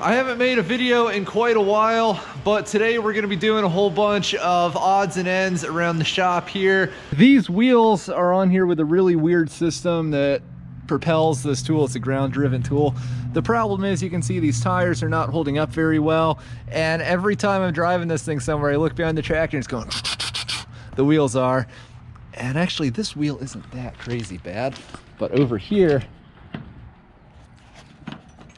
I haven't made a video in quite a while, but today we're going to be doing a whole bunch of odds and ends around the shop here. These wheels are on here with a really weird system that propels this tool. It's a ground driven tool. The problem is you can see these tires are not holding up very well, and every time I'm driving this thing somewhere I look behind the tractor and it's going the wheels are. And actually this wheel isn't that crazy bad, but over here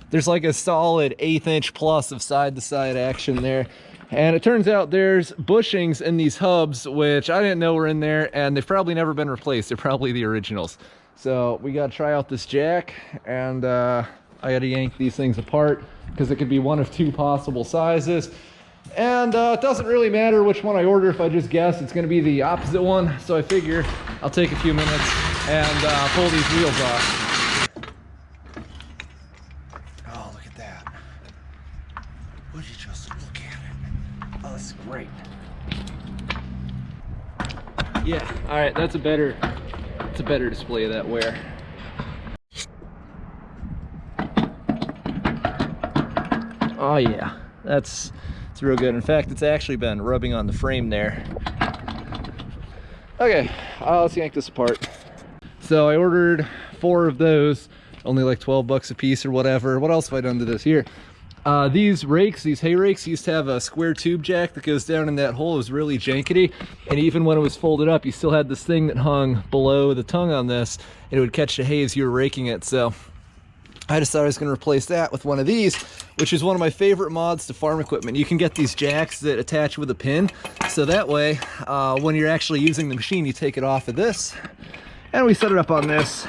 there's like a solid 1/8 inch plus of side-to-side action there. And it turns out there's bushings in these hubs, which I didn't know were in there, and they've probably never been replaced. They're probably the originals. So we got to try out this jack, and I got to yank these things apart because it could be one of two possible sizes. And it doesn't really matter which one I order. If I just guess, it's going to be the opposite one. So I figure I'll take a few minutes and pull these wheels off. Would you just look at it? Oh, this is great. Yeah, all right, that's a better display of that wear. Oh yeah, it's real good. In fact, it's actually been rubbing on the frame there. Okay, let's yank this apart. So I ordered 4 of those, only like 12 bucks a piece or whatever. What else have I done to this here? These rakes, these hay rakes, used to have a square tube jack that goes down in that hole. It was really jankety, and even when it was folded up, you still had this thing that hung below the tongue on this, and it would catch the hay as you were raking it. So I decided I was going to replace that with one of these, which is one of my favorite mods to farm equipment. You can get these jacks that attach with a pin, so that way when you're actually using the machine, you take it off of this, and we set it up on this,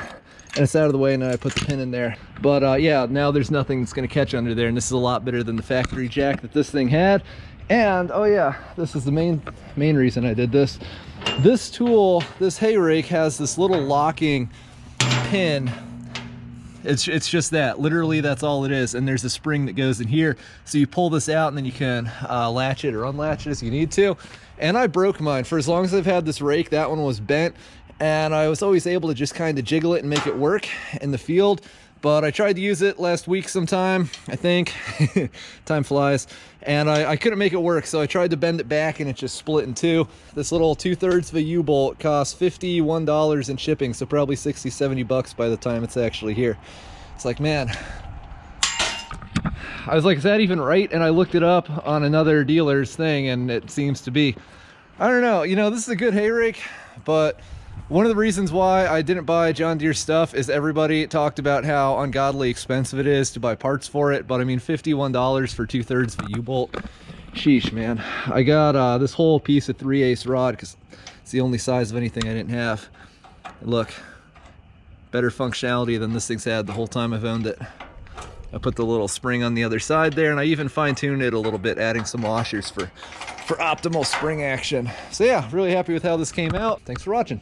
and it's out of the way, and then I put the pin in there. But yeah, now there's nothing that's going to catch under there, and this is a lot better than the factory jack that this thing had. And oh yeah, this is the main reason I did this. This tool, this hay rake, has this little locking pin. It's just that, literally that's all it is. And there's a spring that goes in here, so you pull this out and then you can latch it or unlatch it as you need to. And I broke mine. For as long as I've had this rake, that one was bent, and I was always able to just kind of jiggle it and make it work in the field. But I tried to use it last week sometime, I think. Time flies. And I couldn't make it work, so I tried to bend it back and it just split in two. This little 2/3 of a U-bolt costs $51 in shipping, so probably 60, 70 bucks by the time it's actually here. It's like, man, I was like, is that even right? And I looked it up on another dealer's thing, and it seems to be. I don't know, you know, this is a good hay rake, but one of the reasons why I didn't buy John Deere stuff is everybody talked about how ungodly expensive it is to buy parts for it. But I mean, $51 for 2/3 of a U-bolt. Sheesh, man. I got this whole piece of 3/8 rod because it's the only size of anything I didn't have. And look, better functionality than this thing's had the whole time I've owned it. I put the little spring on the other side there, and I even fine-tuned it a little bit, adding some washers for optimal spring action. So yeah, really happy with how this came out. Thanks for watching.